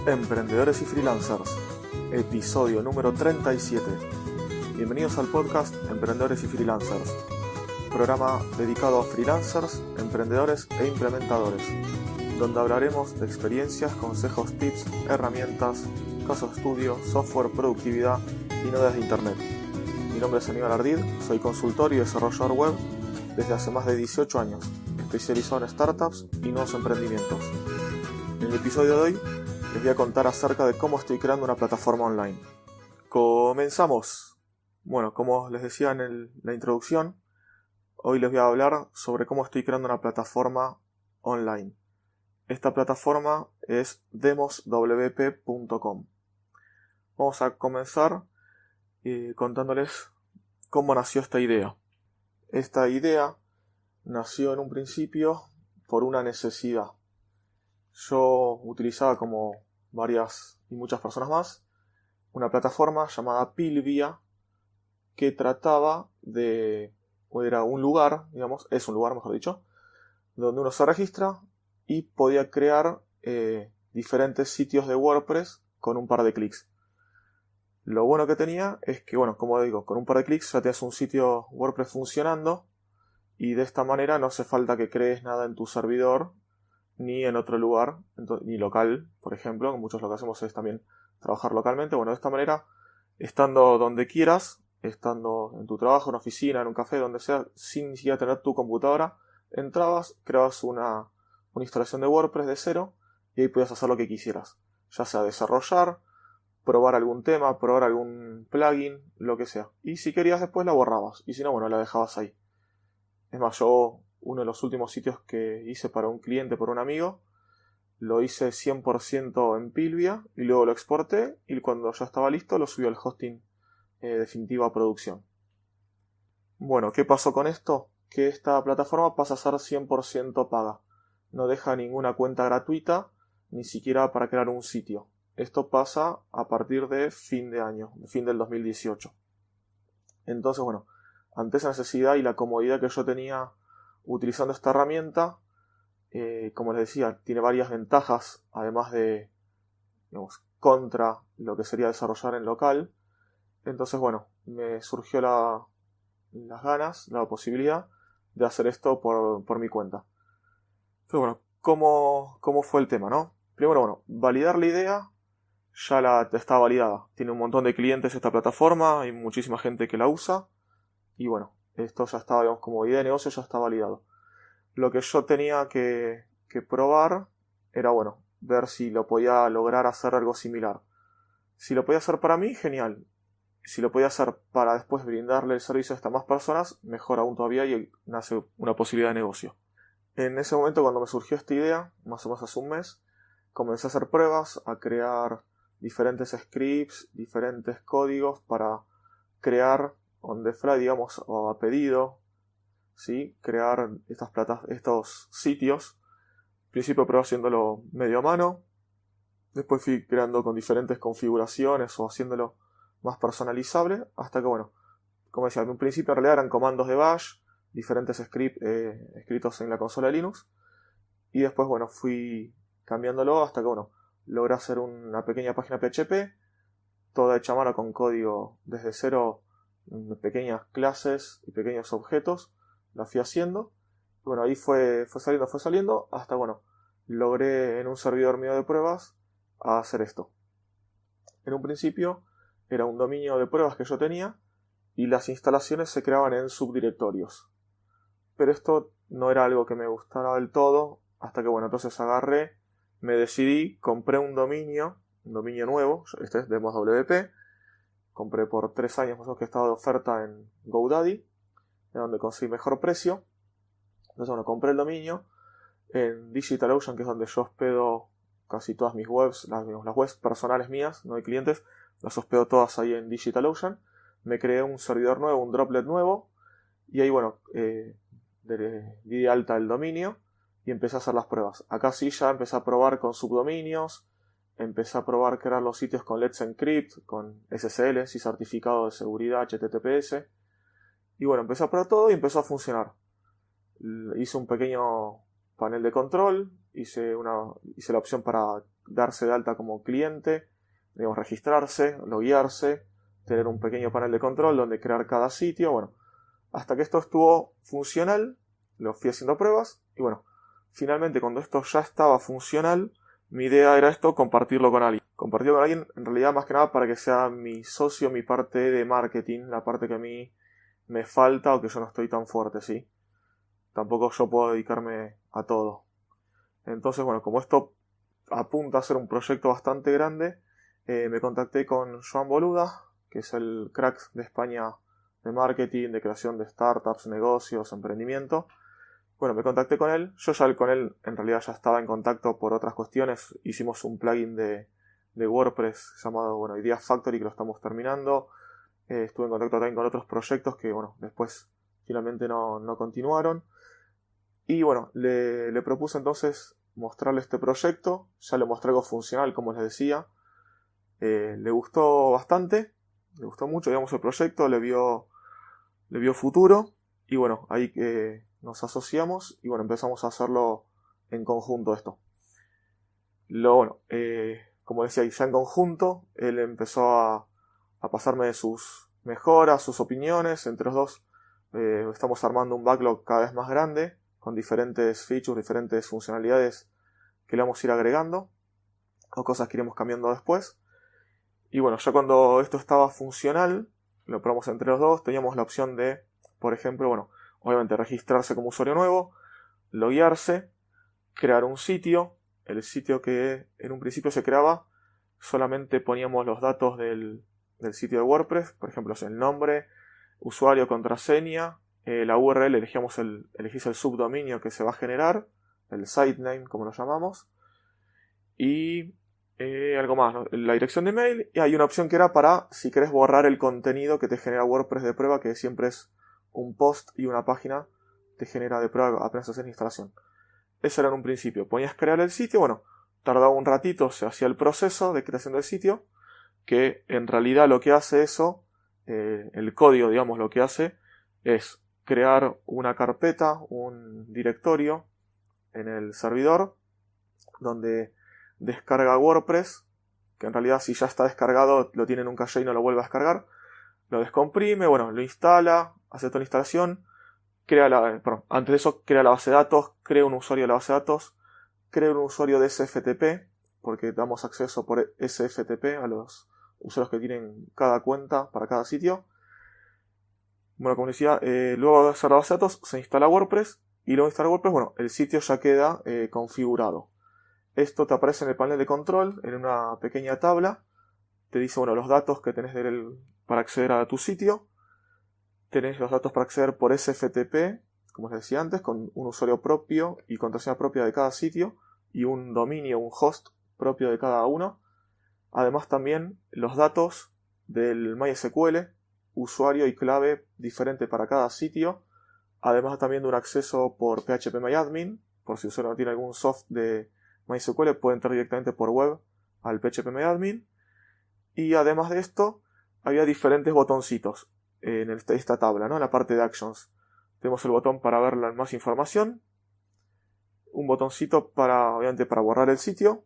Emprendedores y Freelancers, episodio número 37. Bienvenidos al podcast Emprendedores y Freelancers, programa dedicado a freelancers, emprendedores e implementadores, donde hablaremos de experiencias, consejos, tips, herramientas, casos de estudio, software, productividad y novedades de Internet. Mi nombre es Aníbal Ardid, soy consultor y desarrollador web desde hace más de 18 años, especializado en startups y nuevos emprendimientos. En el episodio de hoy les voy a contar acerca de cómo estoy creando una plataforma online. ¡Comenzamos! Bueno, como les decía en la introducción, hoy les voy a hablar sobre cómo estoy creando una plataforma online. Esta plataforma es demoswp.com. Vamos a comenzar contándoles cómo nació esta idea. Esta idea nació en un principio por una necesidad. Yo utilizaba, como varias y muchas personas más, una plataforma llamada Pilvia que trataba de, o era un lugar, digamos, es un lugar mejor dicho, donde uno se registra y podía crear diferentes sitios de WordPress con un par de clics. Lo bueno que tenía es que, bueno, como digo, con un par de clics ya tienes un sitio WordPress funcionando y de esta manera no hace falta que crees nada en tu servidor ni en otro lugar, ni local, por ejemplo. Muchos lo que hacemos es también trabajar localmente. Bueno, de esta manera, estando donde quieras, estando en tu trabajo, en una oficina, en un café, donde sea, sin ni siquiera tener tu computadora, entrabas, creabas una instalación de WordPress de cero y ahí podías hacer lo que quisieras, ya sea desarrollar, probar algún tema, probar algún plugin, lo que sea. Y si querías después la borrabas, y si no, bueno, la dejabas ahí. Es más, yo uno de los últimos sitios que hice para un cliente por un amigo, lo hice 100% en Pilvia y luego lo exporté y cuando ya estaba listo lo subí al hosting definitivo a producción. Bueno, ¿qué pasó con esto? Que esta plataforma pasa a ser 100% paga. No deja ninguna cuenta gratuita, ni siquiera para crear un sitio. Esto pasa a partir de fin de año, fin del 2018. Entonces, bueno, ante esa necesidad y la comodidad que yo tenía utilizando esta herramienta, como les decía, tiene varias ventajas, además de, digamos, contra lo que sería desarrollar en local. Entonces, bueno, me surgió las ganas, la posibilidad de hacer esto por mi cuenta. Entonces, bueno, ¿cómo fue el tema, no? Primero, bueno, validar la idea, ya está validada. Tiene un montón de clientes esta plataforma, hay muchísima gente que la usa. Y bueno, esto ya estaba, digamos, como idea de negocio, ya está validado. Lo que yo tenía que probar era, bueno, ver si lo podía lograr hacer algo similar. Si lo podía hacer para mí, genial. Si lo podía hacer para después brindarle el servicio a estas más personas, mejor aún todavía y nace una posibilidad de negocio. En ese momento, cuando me surgió esta idea, más o menos hace un mes, comencé a hacer pruebas, a crear diferentes scripts, diferentes códigos para crear on the fly, digamos, o a pedido, ¿sí? Crear estos sitios. Al principio probé haciéndolo medio a mano, después fui creando con diferentes configuraciones o haciéndolo más personalizable, hasta que, bueno, como decía, en un principio en realidad eran comandos de bash, diferentes scripts escritos en la consola de Linux, y después, bueno, fui cambiándolo hasta que, bueno, logré hacer una pequeña página PHP, toda hecha a mano con código desde cero, pequeñas clases y pequeños objetos, la fui haciendo. Bueno, ahí fue saliendo, hasta, bueno, logré en un servidor mío de pruebas a hacer esto. En un principio era un dominio de pruebas que yo tenía y las instalaciones se creaban en subdirectorios. Pero esto no era algo que me gustara del todo, hasta que, bueno, entonces me decidí, compré un dominio nuevo, este es demoswp, compré por 3 años más o menos, que estaba de oferta en GoDaddy, en donde conseguí mejor precio. Entonces, bueno, compré el dominio en DigitalOcean, que es donde yo hospedo casi todas mis webs, las webs personales mías, no de clientes, las hospedo todas ahí en DigitalOcean. Me creé un servidor nuevo, un droplet nuevo, y ahí, bueno, di de alta el dominio y empecé a hacer las pruebas. Acá sí ya empecé a probar con subdominios, empecé a probar crear los sitios con Let's Encrypt, con SSL, y certificado de seguridad HTTPS. Y bueno, empecé a probar todo y empezó a funcionar. Hice un pequeño panel de control, hice la opción para darse de alta como cliente, digamos, registrarse, loguearse, tener un pequeño panel de control donde crear cada sitio. Bueno, hasta que esto estuvo funcional, lo fui haciendo pruebas y bueno, finalmente cuando esto ya estaba funcional, mi idea era esto, compartirlo con alguien. Compartirlo con alguien en realidad más que nada para que sea mi socio, mi parte de marketing, la parte que a mí me falta o que yo no estoy tan fuerte, ¿sí? Tampoco yo puedo dedicarme a todo. Entonces, bueno, como esto apunta a ser un proyecto bastante grande, me contacté con Joan Boluda, que es el crack de España de marketing, de creación de startups, negocios, emprendimiento. Bueno, me contacté con él. Yo ya con él en realidad ya estaba en contacto por otras cuestiones. Hicimos un plugin de WordPress llamado, bueno, Idea Factory, que lo estamos terminando. Estuve en contacto también con otros proyectos que, bueno, después finalmente no continuaron. Y bueno, le propuse entonces mostrarle este proyecto. Ya le mostré algo funcional, como les decía. Le gustó bastante, le gustó mucho, digamos, el proyecto, le vio futuro. Y bueno, ahí nos asociamos y bueno, empezamos a hacerlo en conjunto esto. Como decía, ya en conjunto, él empezó a pasarme sus mejoras, sus opiniones. Entre los dos estamos armando un backlog cada vez más grande, con diferentes features, diferentes funcionalidades que le vamos a ir agregando, o cosas que iremos cambiando después. Y bueno, ya cuando esto estaba funcional, lo probamos entre los dos, teníamos la opción de, por ejemplo, bueno, obviamente registrarse como usuario nuevo, loguearse, crear un sitio. El sitio que en un principio se creaba, solamente poníamos los datos del sitio de WordPress, por ejemplo, el nombre, usuario, contraseña, la URL, elegís el subdominio que se va a generar, el site name, como lo llamamos, y algo más, ¿no? La dirección de email, y hay una opción que era para si querés borrar el contenido que te genera WordPress de prueba, que siempre es un post y una página te genera de prueba apenas haces la instalación. Eso era en un principio. Ponías crear el sitio, bueno, tardaba un ratito, se hacía el proceso de creación del sitio, que en realidad lo que hace eso, el código, digamos, lo que hace es crear una carpeta, un directorio en el servidor, donde descarga WordPress, que en realidad si ya está descargado lo tiene en un caché y no lo vuelve a descargar, lo descomprime, bueno, lo instala, hace toda la instalación, antes de eso crea la base de datos, crea un usuario de la base de datos, crea un usuario de SFTP, porque damos acceso por SFTP a los usuarios que tienen cada cuenta para cada sitio. Bueno, como decía, luego de hacer la base de datos se instala WordPress, y luego de instalar WordPress, bueno, el sitio ya queda configurado. Esto te aparece en el panel de control, en una pequeña tabla. Te dice, bueno, los datos que tenés para acceder a tu sitio. Tenés los datos para acceder por SFTP, como les decía antes, con un usuario propio y contraseña propia de cada sitio, y un dominio, un host propio de cada uno. Además también los datos del MySQL, usuario y clave diferente para cada sitio. Además también de un acceso por PHPMyAdmin, por si el usuario no tiene algún soft de MySQL, puede entrar directamente por web al PHPMyAdmin. Y además de esto, había diferentes botoncitos en esta tabla, ¿no? En la parte de Actions. Tenemos el botón para ver más información. Un botoncito obviamente, para borrar el sitio.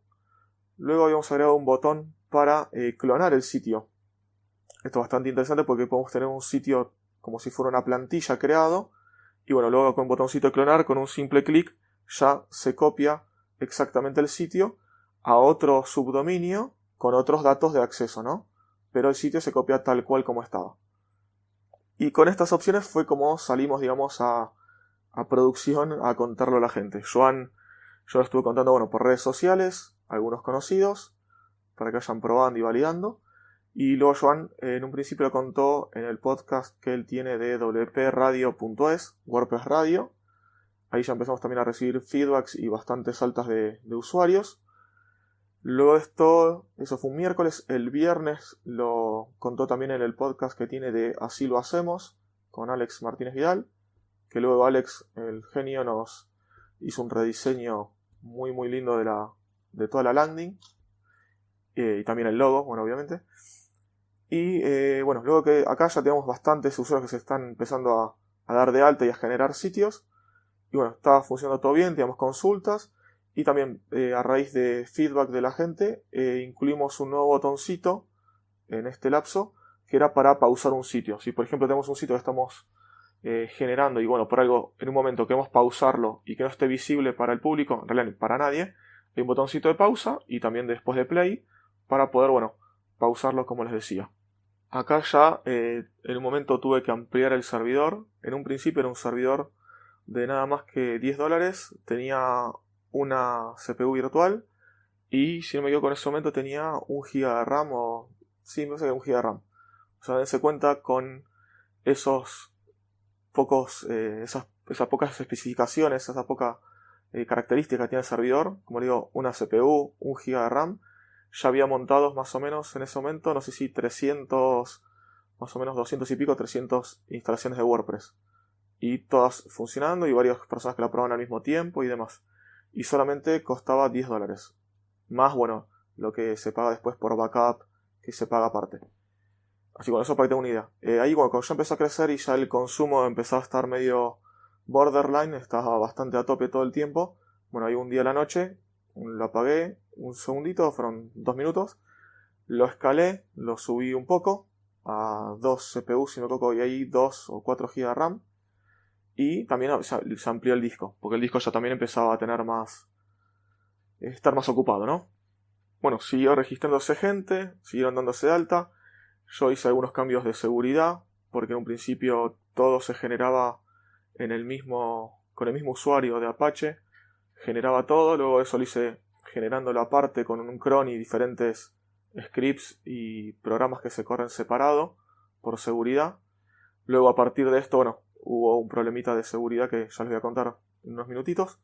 Luego habíamos agregado un botón para clonar el sitio. Esto es bastante interesante porque podemos tener un sitio como si fuera una plantilla creado. Y bueno, luego con un botoncito de clonar, con un simple clic, ya se copia exactamente el sitio a otro subdominio con otros datos de acceso, ¿no? Pero el sitio se copia tal cual como estaba. Y con estas opciones fue como salimos, digamos, a producción a contarlo a la gente. Yo lo estuve contando, bueno, por redes sociales, algunos conocidos, para que vayan probando y validando. Y luego Joan en un principio lo contó en el podcast que él tiene de wpradio.es, WordPress Radio. Ahí ya empezamos también a recibir feedbacks y bastantes altas de usuarios. Luego eso fue un miércoles. El viernes lo contó también en el podcast que tiene de Así lo hacemos, con Alex Martínez Vidal, que luego Alex, el genio, nos hizo un rediseño muy muy lindo de toda la landing, y también el logo, bueno, obviamente. Y bueno, luego que acá ya tenemos bastantes usuarios que se están empezando a dar de alta y a generar sitios. Y bueno, estaba funcionando todo bien, teníamos consultas. Y también a raíz de feedback de la gente incluimos un nuevo botoncito en este lapso que era para pausar un sitio. Si por ejemplo tenemos un sitio que estamos generando y bueno, por algo en un momento queremos pausarlo y que no esté visible para el público, en realidad para nadie, hay un botoncito de pausa y también después de play para poder, bueno, pausarlo como les decía. Acá ya en un momento tuve que ampliar el servidor. En un principio era un servidor de nada más que $10, tenía una CPU virtual y si no me equivoco en ese momento tenía 1 GB de RAM o... Sí, me parece que 1 GB de RAM. O sea, dense cuenta con esos pocos, esas pocas especificaciones, esas pocas características que tiene el servidor, como digo, una CPU, 1 GB de RAM, ya había montados más o menos en ese momento, no sé si 300, más o menos 200 y pico, 300 instalaciones de WordPress. Y todas funcionando y varias personas que la probaban al mismo tiempo y demás. Y solamente costaba $10. Más, bueno, lo que se paga después por backup, que se paga aparte. Así que con eso para que tenga una idea. Ahí cuando yo empecé a crecer y ya el consumo empezó a estar medio borderline, estaba bastante a tope todo el tiempo. Bueno, ahí un día a la noche lo apagué un segundito, fueron 2 minutos. Lo escalé, lo subí un poco a 2 CPU, si no me equivoco, y ahí 2 o 4 GB de RAM. Y también se amplió el disco, porque el disco ya también empezaba a tener estar más ocupado, ¿no? Bueno, siguió registrándose gente, siguieron dándose de alta. Yo hice algunos cambios de seguridad, porque en un principio todo se generaba con el mismo usuario de Apache. Generaba todo, luego eso lo hice generándolo aparte con un cron y diferentes scripts y programas que se corren separado por seguridad. Luego a partir de esto, bueno, hubo un problemita de seguridad que ya les voy a contar en unos minutitos.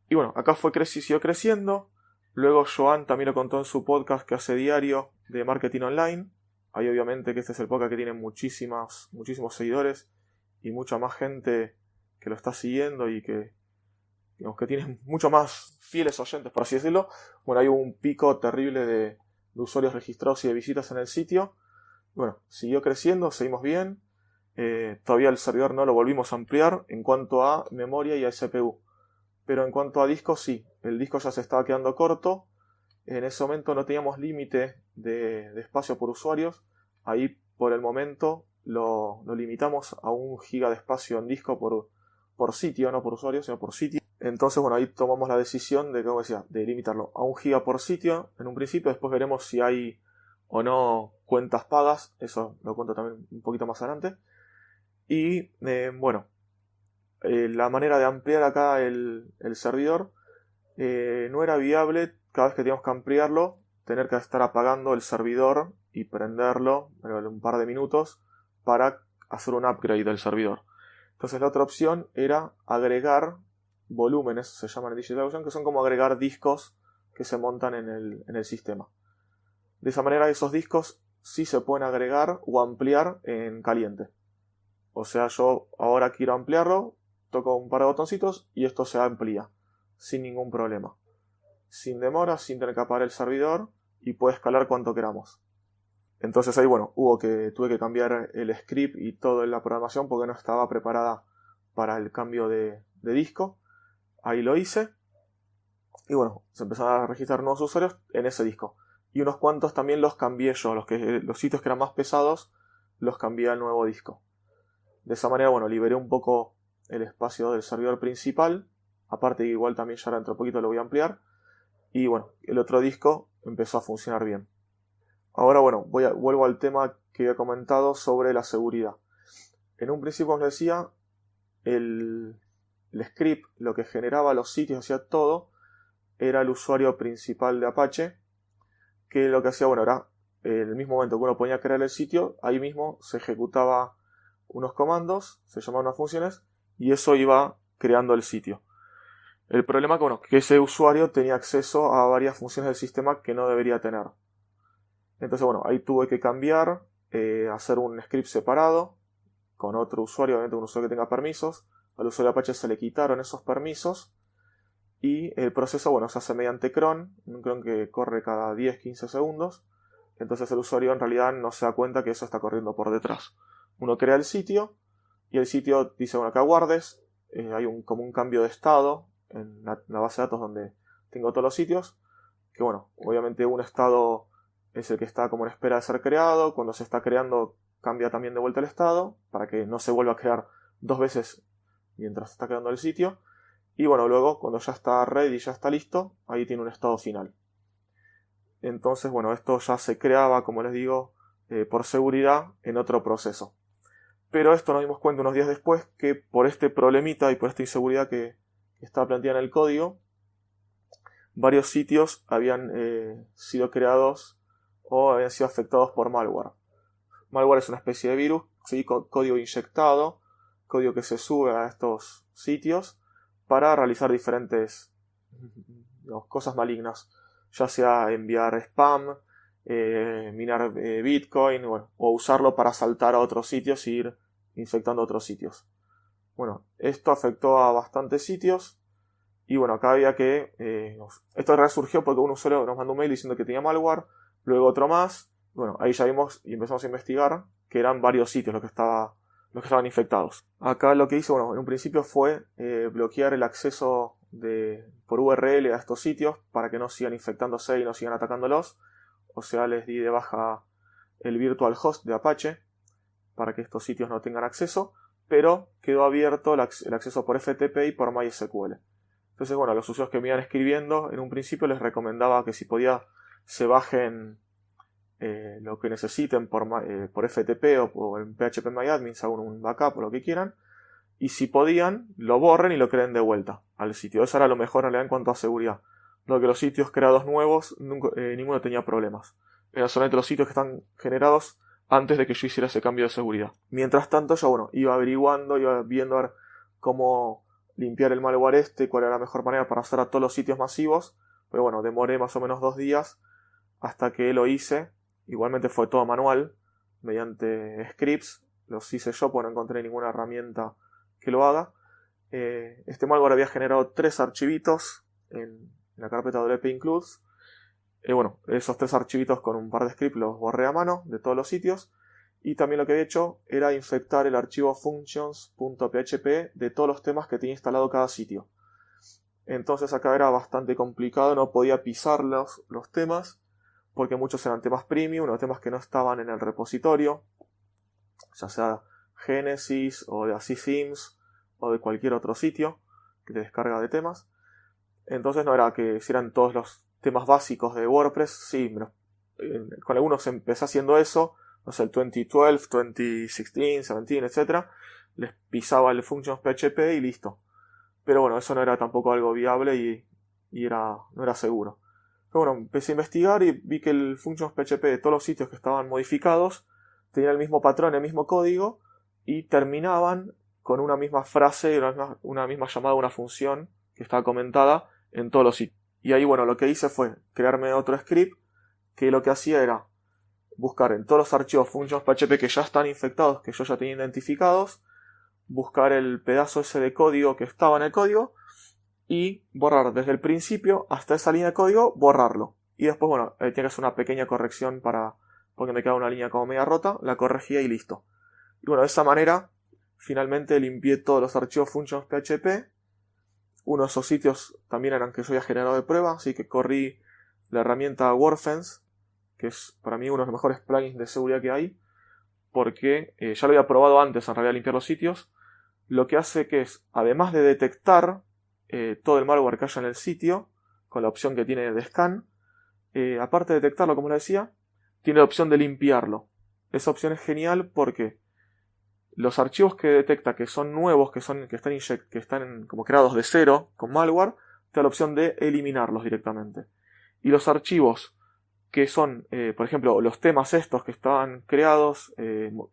Y bueno, acá siguió creciendo. Luego Joan también lo contó en su podcast que hace diario de marketing online. Ahí obviamente que este es el podcast que tiene muchísimos seguidores y mucha más gente que lo está siguiendo y que, digamos, que tiene mucho más fieles oyentes, por así decirlo. Bueno, hay un pico terrible de usuarios registrados y de visitas en el sitio. Bueno, siguió creciendo, seguimos bien. Todavía el servidor no lo volvimos a ampliar en cuanto a memoria y a CPU. Pero en cuanto a disco, sí. El disco ya se estaba quedando corto. En ese momento no teníamos límite de espacio por usuarios. Ahí por el momento lo limitamos a 1 GB de espacio en disco por sitio, no por usuario, sino por sitio. Entonces, bueno, ahí tomamos la decisión de limitarlo a 1 GB por sitio en un principio. Después veremos si hay o no cuentas pagas. Eso lo cuento también un poquito más adelante. Y bueno, la manera de ampliar acá el servidor no era viable cada vez que teníamos que ampliarlo, tener que estar apagando el servidor y prenderlo un par de minutos para hacer un upgrade del servidor. Entonces la otra opción era agregar volúmenes, se llaman en DigitalOcean, que son como agregar discos que se montan en el sistema. De esa manera esos discos sí se pueden agregar o ampliar en caliente. O sea, yo ahora quiero ampliarlo, toco un par de botoncitos y esto se amplía sin ningún problema, sin demora, sin tener que apagar el servidor y puede escalar cuanto queramos. Entonces ahí, bueno, tuve que cambiar el script y toda la programación porque no estaba preparada para el cambio de disco. Ahí lo hice y bueno, se empezaron a registrar nuevos usuarios en ese disco y unos cuantos también los cambié yo, los sitios que eran más pesados los cambié al nuevo disco. De esa manera, bueno, liberé un poco el espacio del servidor principal. Aparte, igual también ya dentro de poquito lo voy a ampliar. Y bueno, el otro disco empezó a funcionar bien. Ahora, bueno, vuelvo al tema que había comentado sobre la seguridad. En un principio, os decía, el script, lo que generaba los sitios, hacía todo, era el usuario principal de Apache, que lo que hacía, bueno, era el mismo momento que uno ponía a crear el sitio, ahí mismo se ejecutaba unos comandos, se llamaban unas funciones, y eso iba creando el sitio. El problema que ese usuario tenía acceso a varias funciones del sistema que no debería tener. Entonces, bueno, ahí tuve que cambiar, hacer un script separado con otro usuario, obviamente un usuario que tenga permisos. Al usuario Apache se le quitaron esos permisos y el proceso, bueno, se hace mediante cron, un cron que corre cada 10-15 segundos. Entonces el usuario en realidad no se da cuenta que eso está corriendo por detrás. Uno crea el sitio y el sitio dice, bueno, acá guardes, hay como un cambio de estado en la base de datos donde tengo todos los sitios, que bueno, obviamente un estado es el que está como en espera de ser creado. Cuando se está creando cambia también de vuelta el estado para que no se vuelva a crear dos veces mientras está creando el sitio. Y bueno, luego cuando ya está ready, ya está listo, ahí tiene un estado final. Entonces bueno, esto ya se creaba, como les digo, por seguridad en otro proceso. Pero esto nos dimos cuenta unos días después que por este problemita y por esta inseguridad que estaba planteada en el código, varios sitios habían sido creados o habían sido afectados por malware. Malware es una especie de virus, ¿sí? Código inyectado, código que se sube a estos sitios para realizar diferentes cosas malignas, ya sea enviar spam, minar Bitcoin, bueno, o usarlo para saltar a otros sitios e ir infectando otros sitios. Bueno, esto afectó a bastantes sitios y bueno, acá había que... esto resurgió porque un usuario nos mandó un mail diciendo que tenía malware, luego otro más. Bueno, ahí ya vimos y empezamos a investigar que eran varios sitios los que estaban infectados. Acá lo que hice, bueno, en un principio fue bloquear el acceso por URL a estos sitios para que no sigan infectándose y no sigan atacándolos. O sea, les di de baja el virtual host de Apache para que estos sitios no tengan acceso, pero quedó abierto el acceso por FTP y por MySQL. Entonces, bueno, a los usuarios que me iban escribiendo, en un principio les recomendaba que si podía se bajen lo que necesiten por FTP o en PHPMyAdmin, hagan un backup o lo que quieran, y si podían, lo borren y lo creen de vuelta al sitio. Eso era lo mejor en realidad en cuanto a seguridad. Lo que los sitios creados nuevos, ninguno tenía problemas. Eran solamente los sitios que están generados antes de que yo hiciera ese cambio de seguridad. Mientras tanto, yo iba averiguando, iba viendo a ver cómo limpiar el malware cuál era la mejor manera para hacer a todos los sitios masivos. Pero bueno, demoré más o menos 2 días hasta que lo hice. Igualmente fue todo manual, mediante scripts. Los hice yo porque no encontré ninguna herramienta que lo haga. Este malware había generado 3 archivitos en la carpeta WP Includes. Bueno, esos 3 archivitos con un par de scripts los borré a mano de todos los sitios. Y también lo que había hecho era infectar el archivo functions.php de todos los temas que tenía instalado cada sitio. Entonces acá era bastante complicado, no podía pisar los temas, porque muchos eran temas premium o temas que no estaban en el repositorio, ya sea Genesis o de Así Themes o de cualquier otro sitio que te descarga de temas. Entonces no era que hicieran todos los temas básicos de WordPress, sí, con algunos empecé haciendo eso, no sé, el 2012, 2016, 17, etc. Les pisaba el functions.php y listo. Pero bueno, eso no era tampoco algo viable y no era seguro. Pero bueno, empecé a investigar y vi que el functions.php de todos los sitios que estaban modificados tenía el mismo patrón, el mismo código y terminaban con una misma frase, una misma llamada a una función que estaba comentada en todos los sitios. Y ahí, bueno, lo que hice fue crearme otro script que lo que hacía era buscar en todos los archivos functions.php que ya están infectados, que yo ya tenía identificados, buscar el pedazo ese de código que estaba en el código y borrar desde el principio hasta esa línea de código, borrarlo. Y después, bueno, tenía que hacer una pequeña corrección porque me quedaba una línea como media rota, la corregía y listo. Y bueno, de esa manera, finalmente limpié todos los archivos functions.php. Uno de esos sitios también eran que yo había generado de prueba, así que corrí la herramienta WordFence, que es para mí uno de los mejores plugins de seguridad que hay, porque ya lo había probado antes en realidad limpiar los sitios. Lo que hace que es, además de detectar todo el malware que haya en el sitio, con la opción que tiene de scan, aparte de detectarlo, como les decía, tiene la opción de limpiarlo. Esa opción es genial porque los archivos que detecta que son nuevos, que están como creados de cero con malware, te da la opción de eliminarlos directamente. Y los archivos que son, por ejemplo, los temas estos que estaban creados,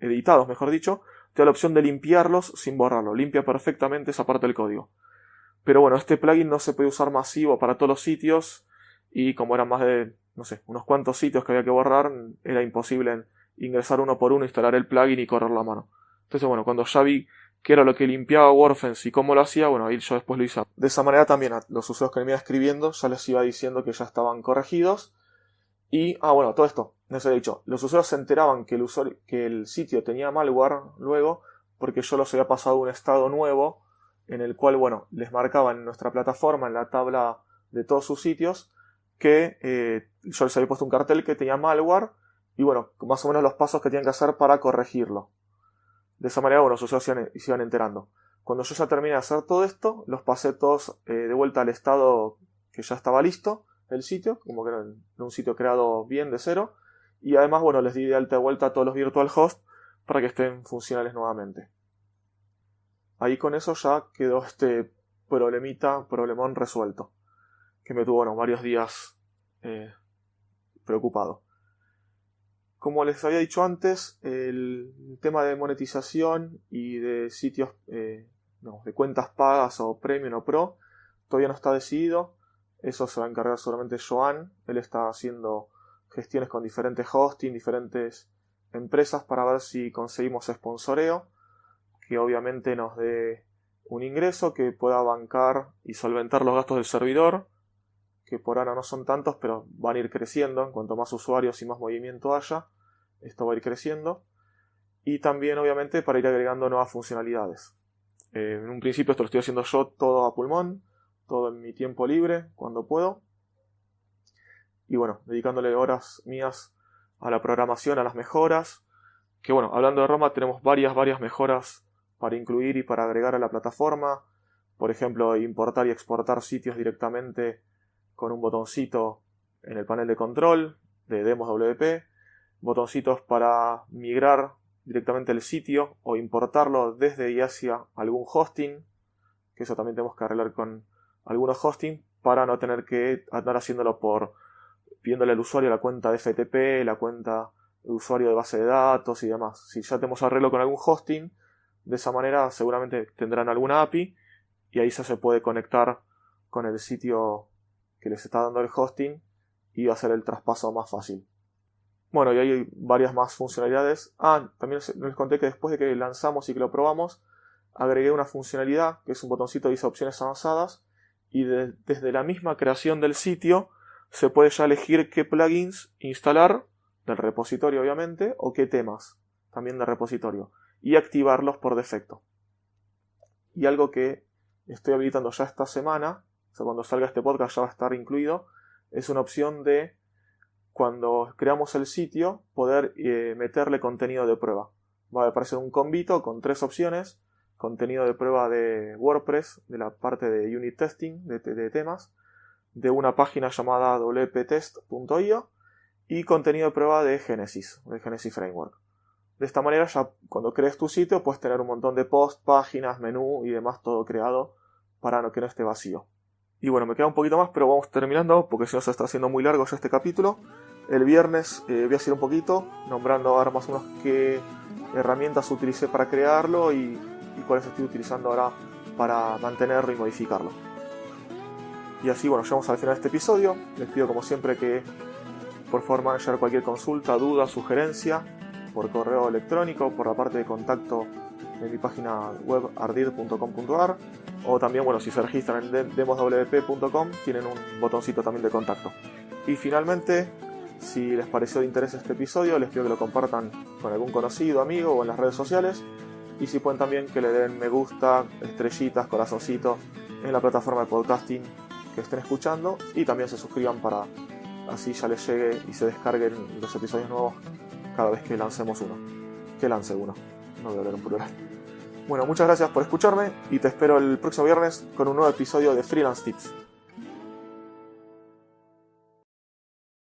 editados mejor dicho, te da la opción de limpiarlos sin borrarlo. Limpia perfectamente esa parte del código. Pero bueno, este plugin no se puede usar masivo para todos los sitios y como eran más de, no sé, unos cuantos sitios que había que borrar, era imposible ingresar uno por uno, instalar el plugin y correrlo a mano. Entonces, bueno, cuando ya vi qué era lo que limpiaba WordFence y cómo lo hacía, bueno, ahí yo después lo hice. De esa manera también a los usuarios que me iban escribiendo ya les iba diciendo que ya estaban corregidos. Y, bueno, todo esto, no se había dicho, los usuarios se enteraban que el sitio tenía malware luego porque yo los había pasado a un estado nuevo en el cual, bueno, les marcaba en nuestra plataforma, en la tabla de todos sus sitios, que yo les había puesto un cartel que tenía malware y, bueno, más o menos los pasos que tenían que hacer para corregirlo. De esa manera, bueno, sus usuarios se iban enterando. Cuando yo ya terminé de hacer todo esto, los pasé todos de vuelta al estado que ya estaba listo, el sitio, como que era un sitio creado bien de cero, y además, bueno, les di de alta de vuelta a todos los virtual hosts para que estén funcionales nuevamente. Ahí con eso ya quedó este problemón resuelto, que me tuvo, bueno, varios días preocupado. Como les había dicho antes, el tema de monetización y de sitios, de cuentas pagas o Premium o Pro, todavía no está decidido. Eso se va a encargar solamente Joan. Él está haciendo gestiones con diferentes hosting, diferentes empresas para ver si conseguimos sponsoreo, que obviamente nos dé un ingreso que pueda bancar y solventar los gastos del servidor, que por ahora no son tantos, pero van a ir creciendo. En cuanto más usuarios y más movimiento haya, esto va a ir creciendo. Y también, obviamente, para ir agregando nuevas funcionalidades. En un principio esto lo estoy haciendo yo todo a pulmón, todo en mi tiempo libre, cuando puedo. Y bueno, dedicándole horas mías a la programación, a las mejoras. Que bueno, hablando de Roma, tenemos varias mejoras para incluir y para agregar a la plataforma. Por ejemplo, importar y exportar sitios directamente con un botoncito en el panel de control de Demos WP. Botoncitos para migrar directamente el sitio o importarlo desde y hacia algún hosting, que eso también tenemos que arreglar con algunos hosting para no tener que andar haciéndolo pidiéndole al usuario la cuenta de FTP, la cuenta de usuario de base de datos y demás. Si ya tenemos arreglo con algún hosting, de esa manera seguramente tendrán alguna API y ahí ya se puede conectar con el sitio que les está dando el hosting y va a ser el traspaso más fácil. Bueno, y hay varias más funcionalidades. También les conté que después de que lanzamos y que lo probamos, agregué una funcionalidad que es un botoncito que dice opciones avanzadas y desde la misma creación del sitio se puede ya elegir qué plugins instalar del repositorio, obviamente, o qué temas también del repositorio y activarlos por defecto. Y algo que estoy habilitando ya esta semana, o sea, cuando salga este podcast ya va a estar incluido, es una opción de cuando creamos el sitio, poder meterle contenido de prueba. Va a aparecer un combito con 3 opciones. Contenido de prueba de WordPress, de la parte de unit testing, de temas, de una página llamada wptest.io y contenido de prueba de Genesis Framework. De esta manera ya cuando crees tu sitio puedes tener un montón de posts, páginas, menú y demás todo creado para que no esté vacío. Y bueno, me queda un poquito más, pero vamos terminando porque si no se está haciendo muy largo ya este capítulo. El viernes voy a hacer un poquito, nombrando ahora más o menos qué herramientas utilicé para crearlo y cuáles estoy utilizando ahora para mantenerlo y modificarlo. Y así, bueno, llegamos al final de este episodio. Les pido como siempre que por favor me hagan llegar cualquier consulta, duda, sugerencia por correo electrónico, por la parte de contacto en mi página web ardid.com.ar o también, bueno, si se registran en demoswp.com tienen un botoncito también de contacto. Y finalmente, si les pareció de interés este episodio, les pido que lo compartan con algún conocido, amigo o en las redes sociales. Y si pueden también que le den me gusta, estrellitas, corazoncitos en la plataforma de podcasting que estén escuchando. Y también se suscriban para así ya les llegue y se descarguen los episodios nuevos cada vez que lancemos uno. Que lance uno, no voy a hablar en plural. Bueno, muchas gracias por escucharme y te espero el próximo viernes con un nuevo episodio de Freelance Tips.